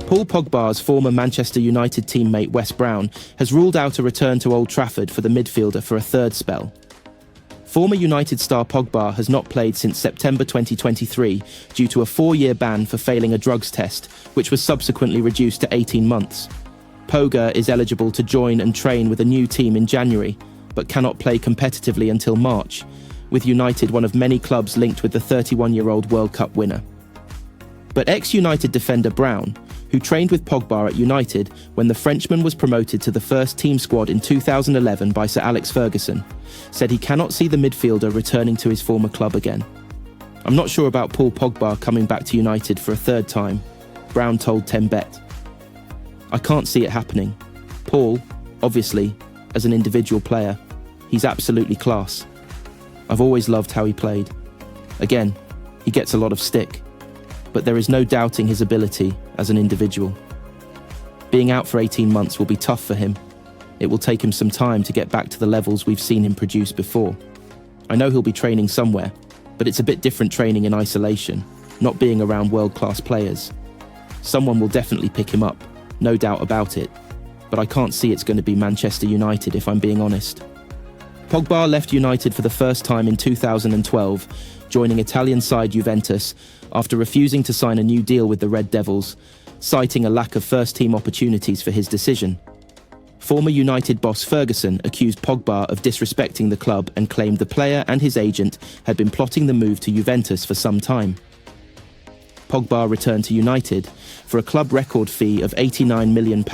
Paul Pogba's former Manchester United teammate Wes Brown has ruled out a return to Old Trafford for the midfielder for a third spell. Former United star Pogba has not played since September 2023 due to a 4-year ban for failing a drugs test, which was subsequently reduced to 18 months. Pogba is eligible to join and train with a new team in January, but cannot play competitively until March, with United one of many clubs linked with the 31-year-old World Cup winner. But ex-United defender Brown, who trained with Pogba at United when the Frenchman was promoted to the first team squad in 2011 by Sir Alex Ferguson, said he cannot see the midfielder returning to his former club again. "I'm not sure about Paul Pogba coming back to United for a third time," Brown told 10Bet. "I can't see it happening. Paul, obviously, as an individual player, he's absolutely class. I've always loved how he played. Again, he gets a lot of stick, but there is no doubting his ability as an individual. Being out for 18 months will be tough for him. It will take him some time to get back to the levels we've seen him produce before. I know he'll be training somewhere, but it's a bit different training in isolation, not being around world-class players. Someone will definitely pick him up, no doubt about it, but I can't see it's going to be Manchester United if I'm being honest." Pogba left United for the first time in 2012, joining Italian side Juventus after refusing to sign a new deal with the Red Devils, citing a lack of first-team opportunities for his decision. Former United boss Ferguson accused Pogba of disrespecting the club and claimed the player and his agent had been plotting the move to Juventus for some time. Pogba returned to United for a club record fee of £89 million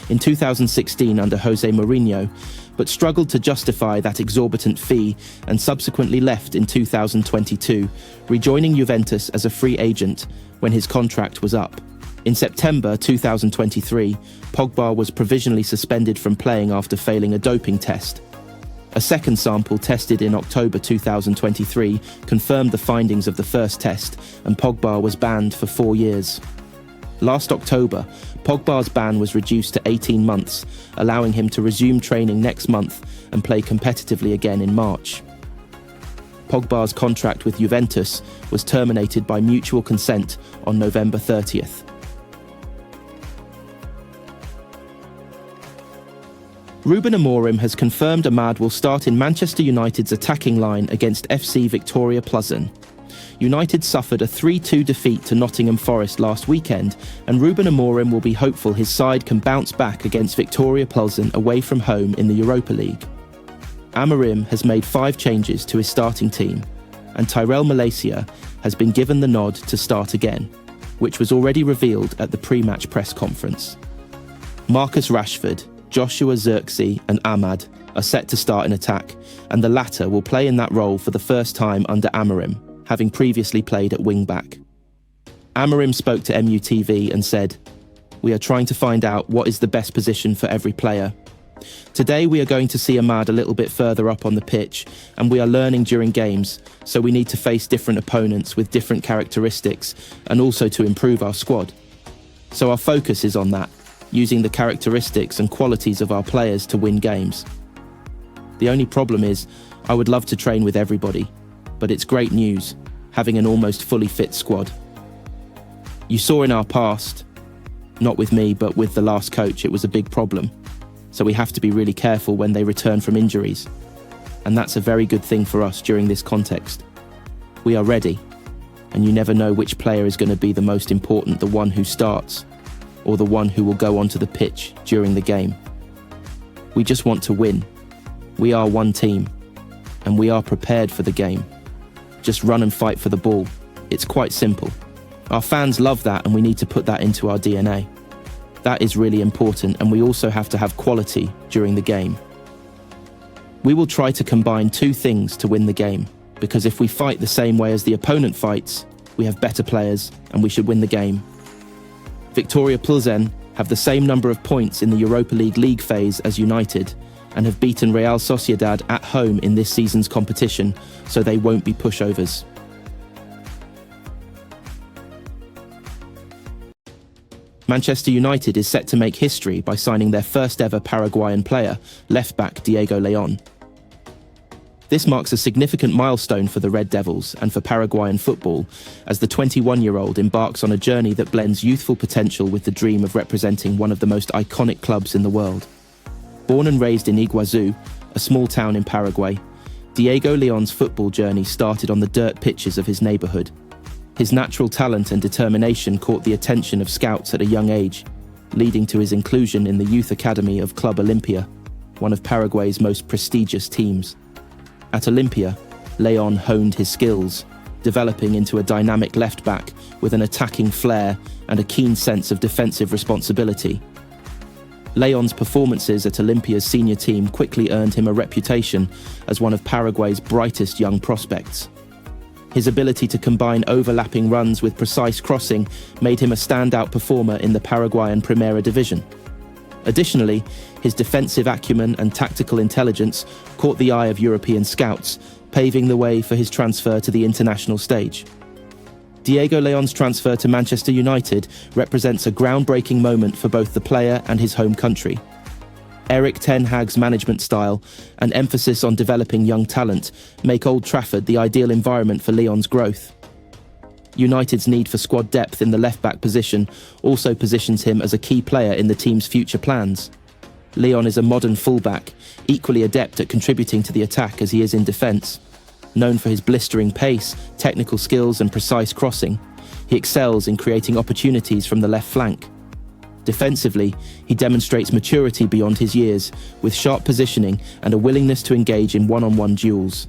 in 2016 under Jose Mourinho, but struggled to justify that exorbitant fee and subsequently left in 2022, rejoining Juventus as a free agent when his contract was up. In September 2023, Pogba was provisionally suspended from playing after failing a doping test. A second sample tested in October 2023 confirmed the findings of the first test, and Pogba was banned for 4 years. Last October, Pogba's ban was reduced to 18 months, allowing him to resume training next month and play competitively again in March. Pogba's contract with Juventus was terminated by mutual consent on November 30th. Ruben Amorim has confirmed Amad will start in Manchester United's attacking line against FC Victoria Plzen. United suffered a 3-2 defeat to Nottingham Forest last weekend, and Ruben Amorim will be hopeful his side can bounce back against Victoria Plzen away from home in the Europa League. Amorim has made 5 changes to his starting team, and Tyrell Malacia has been given the nod to start again, which was already revealed at the pre-match press conference. Marcus Rashford, Joshua Zirkzee and Amad are set to start in attack, and the latter will play in that role for the first time under Amorim, having previously played at wing-back. Amorim spoke to MUTV and said, "We are trying to find out what is the best position for every player. Today we are going to see Amad a little bit further up on the pitch, and we are learning during games, so we need to face different opponents with different characteristics and also to improve our squad. So our focus is on that, using the characteristics and qualities of our players to win games. The only problem is, I would love to train with everybody, but it's great news, having an almost fully fit squad. You saw in our past, not with me, but with the last coach, it was a big problem. So we have to be really careful when they return from injuries. And that's a very good thing for us during this context. We are ready, and you never know which player is going to be the most important, the one who starts, or the one who will go onto the pitch during the game. We just want to win. We are one team, and we are prepared for the game. Just run and fight for the ball. It's quite simple. Our fans love that, and we need to put that into our DNA. That is really important, and we also have to have quality during the game. We will try to combine 2 things to win the game, because if we fight the same way as the opponent fights, we have better players, and we should win the game. Victoria Plzen have the same number of points in the Europa League phase as United, and have beaten Real Sociedad at home in this season's competition, so they won't be pushovers. Manchester United is set to make history by signing their first ever Paraguayan player, left-back Diego Leon. This marks a significant milestone for the Red Devils and for Paraguayan football, as the 21-year-old embarks on a journey that blends youthful potential with the dream of representing one of the most iconic clubs in the world. Born and raised in Iguazu, a small town in Paraguay, Diego León's football journey started on the dirt pitches of his neighbourhood. His natural talent and determination caught the attention of scouts at a young age, leading to his inclusion in the youth academy of Club Olimpia, one of Paraguay's most prestigious teams. At Olimpia, León honed his skills, developing into a dynamic left-back with an attacking flair and a keen sense of defensive responsibility. León's performances at Olimpia's senior team quickly earned him a reputation as one of Paraguay's brightest young prospects. His ability to combine overlapping runs with precise crossing made him a standout performer in the Paraguayan Primera Division. Additionally, his defensive acumen and tactical intelligence caught the eye of European scouts, paving the way for his transfer to the international stage. Diego León's transfer to Manchester United represents a groundbreaking moment for both the player and his home country. Erik Ten Hag's management style and emphasis on developing young talent make Old Trafford the ideal environment for León's growth. United's need for squad depth in the left-back position also positions him as a key player in the team's future plans. León is a modern fullback, equally adept at contributing to the attack as he is in defence. Known for his blistering pace, technical skills and precise crossing, he excels in creating opportunities from the left flank. Defensively, he demonstrates maturity beyond his years, with sharp positioning and a willingness to engage in one-on-one duels.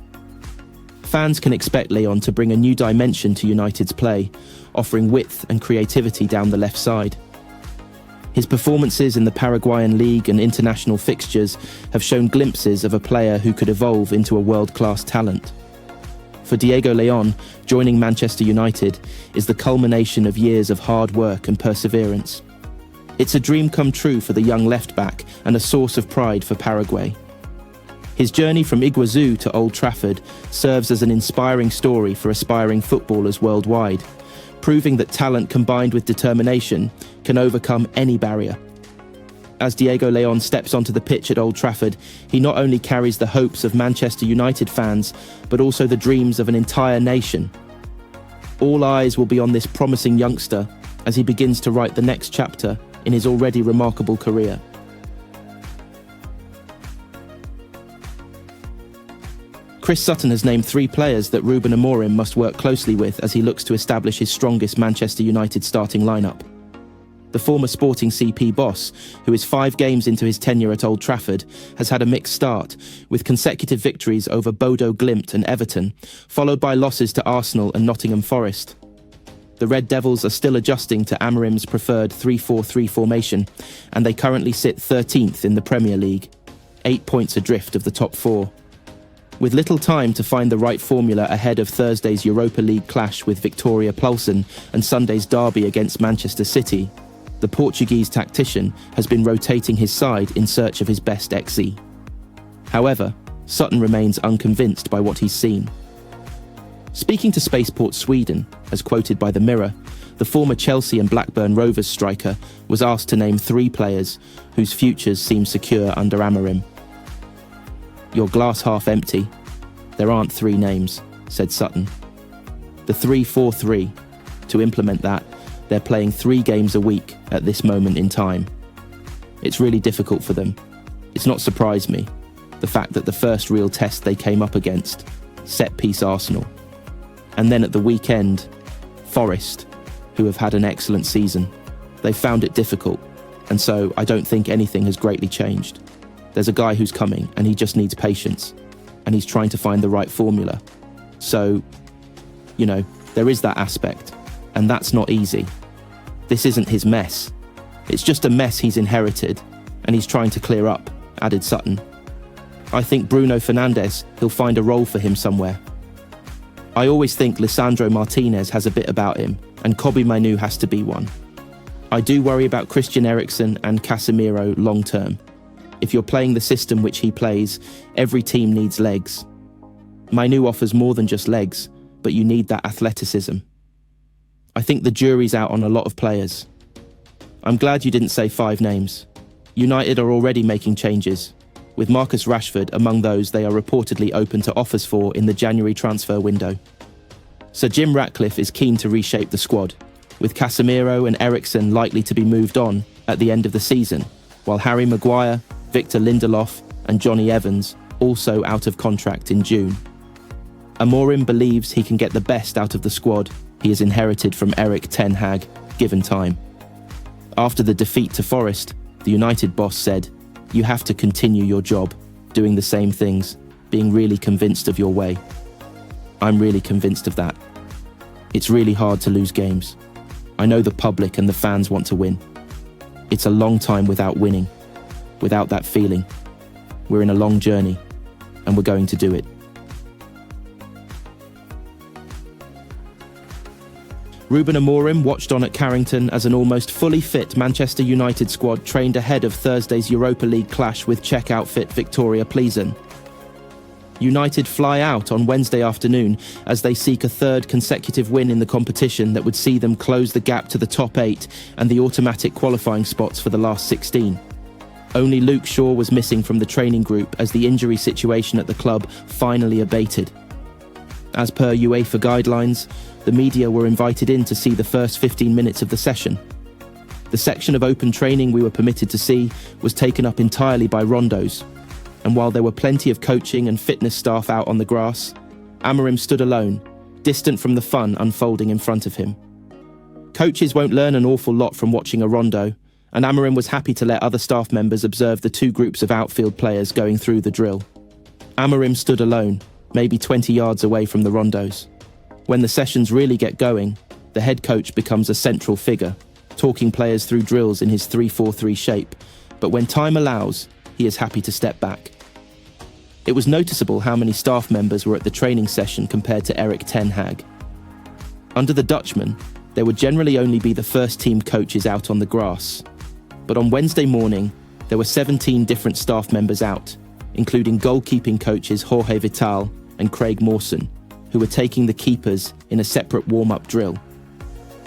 Fans can expect León to bring a new dimension to United's play, offering width and creativity down the left side. His performances in the Paraguayan League and international fixtures have shown glimpses of a player who could evolve into a world-class talent. For Diego León, joining Manchester United is the culmination of years of hard work and perseverance. It's a dream come true for the young left-back and a source of pride for Paraguay. His journey from Iguazu to Old Trafford serves as an inspiring story for aspiring footballers worldwide, proving that talent combined with determination can overcome any barrier. As Diego León steps onto the pitch at Old Trafford, he not only carries the hopes of Manchester United fans, but also the dreams of an entire nation. All eyes will be on this promising youngster as he begins to write the next chapter in his already remarkable career. Chris Sutton has named 3 players that Ruben Amorim must work closely with as he looks to establish his strongest Manchester United starting lineup. The former Sporting CP boss, who is 5 games into his tenure at Old Trafford, has had a mixed start, with consecutive victories over Bodo Glimt and Everton, followed by losses to Arsenal and Nottingham Forest. The Red Devils are still adjusting to Amorim's preferred 3-4-3 formation, and they currently sit 13th in the Premier League, 8 points adrift of the top 4. With little time to find the right formula ahead of Thursday's Europa League clash with Victoria Plzen and Sunday's derby against Manchester City, the Portuguese tactician has been rotating his side in search of his best XE. However, Sutton remains unconvinced by what he's seen. Speaking to Spaceport Sweden, as quoted by The Mirror, the former Chelsea and Blackburn Rovers striker was asked to name 3 players whose futures seem secure under Amorim. "Your glass half empty. There aren't 3 names," said Sutton. The 3-4-3. To implement that, they're playing 3 games a week at this moment in time. It's really difficult for them. It's not surprised me, the fact that the first real test they came up against, set-piece Arsenal. And then at the weekend, Forest, who have had an excellent season. They found it difficult, and so I don't think anything has greatly changed. There's a guy who's coming, and he just needs patience, and he's trying to find the right formula. So, there is that aspect, and that's not easy. This isn't his mess. It's just a mess he's inherited, and he's trying to clear up, added Sutton. I think Bruno Fernandes, he'll find a role for him somewhere. I always think Lisandro Martinez has a bit about him, and Kobbie Mainoo has to be one. I do worry about Christian Eriksen and Casemiro long term. If you're playing the system which he plays, every team needs legs. Mainoo offers more than just legs, but you need that athleticism. I think the jury's out on a lot of players. I'm glad you didn't say 5 names. United are already making changes. with Marcus Rashford among those they are reportedly open to offers for in the January transfer window. Sir Jim Ratcliffe is keen to reshape the squad, with Casemiro and Eriksen likely to be moved on at the end of the season, while Harry Maguire, Victor Lindelof and Johnny Evans also out of contract in June. Amorim believes he can get the best out of the squad he has inherited from Erik Ten Hag, given time. After the defeat to Forest, the United boss said, "You have to continue your job, doing the same things, being really convinced of your way." I'm really convinced of that. It's really hard to lose games. I know the public and the fans want to win. It's a long time without winning, without that feeling. We're in a long journey, and we're going to do it. Ruben Amorim watched on at Carrington as an almost fully fit Manchester United squad trained ahead of Thursday's Europa League clash with Czech outfit Victoria Plzeň. United fly out on Wednesday afternoon as they seek a third consecutive win in the competition that would see them close the gap to the top 8 and the automatic qualifying spots for the last 16. Only Luke Shaw was missing from the training group as the injury situation at the club finally abated. As per UEFA guidelines, the media were invited in to see the first 15 minutes of the session. The section of open training we were permitted to see was taken up entirely by rondos, and while there were plenty of coaching and fitness staff out on the grass, Amorim stood alone, distant from the fun unfolding in front of him. Coaches won't learn an awful lot from watching a rondo, and Amorim was happy to let other staff members observe the two groups of outfield players going through the drill. Amorim stood alone, maybe 20 yards away from the rondos. When the sessions really get going, the head coach becomes a central figure, talking players through drills in his 3-4-3 shape, but when time allows, he is happy to step back. It was noticeable how many staff members were at the training session compared to Erik Ten Hag. Under the Dutchman, there would generally only be the first team coaches out on the grass. But on Wednesday morning, there were 17 different staff members out, including goalkeeping coaches Jorge Vital and Craig Mawson, who were taking the keepers in a separate warm-up drill.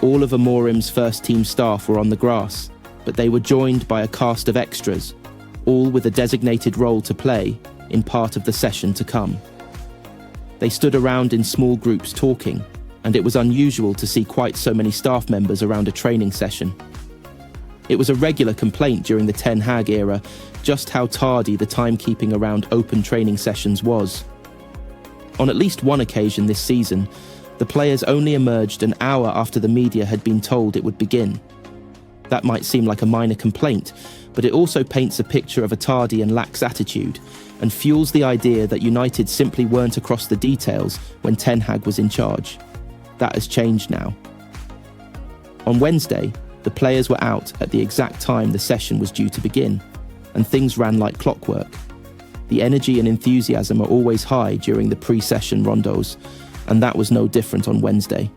All of Amorim's first team staff were on the grass, but they were joined by a cast of extras, all with a designated role to play in part of the session to come. They stood around in small groups talking, and it was unusual to see quite so many staff members around a training session. It was a regular complaint during the Ten Hag era just how tardy the timekeeping around open training sessions was. On at least one occasion this season, the players only emerged an hour after the media had been told it would begin. That might seem like a minor complaint, but it also paints a picture of a tardy and lax attitude, and fuels the idea that United simply weren't across the details when Ten Hag was in charge. That has changed now. On Wednesday, the players were out at the exact time the session was due to begin, and things ran like clockwork. The energy and enthusiasm are always high during the pre-session rondos, and that was no different on Wednesday.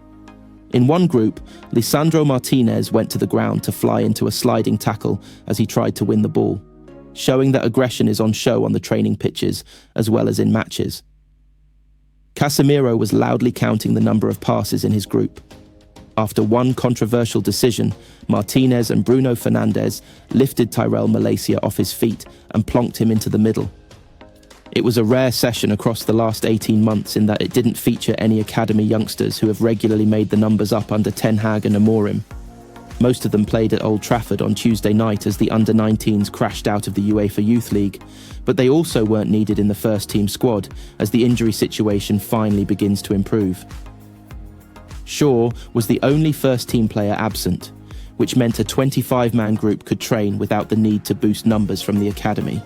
In one group, Lisandro Martinez went to the ground to fly into a sliding tackle as he tried to win the ball, showing that aggression is on show on the training pitches as well as in matches. Casemiro was loudly counting the number of passes in his group. After one controversial decision, Martinez and Bruno Fernandes lifted Tyrell Malacia off his feet and plonked him into the middle. It was a rare session across the last 18 months in that it didn't feature any academy youngsters who have regularly made the numbers up under Ten Hag and Amorim. Most of them played at Old Trafford on Tuesday night as the under-19s crashed out of the UEFA Youth League, but they also weren't needed in the first-team squad as the injury situation finally begins to improve. Shaw was the only first-team player absent, which meant a 25-man group could train without the need to boost numbers from the academy.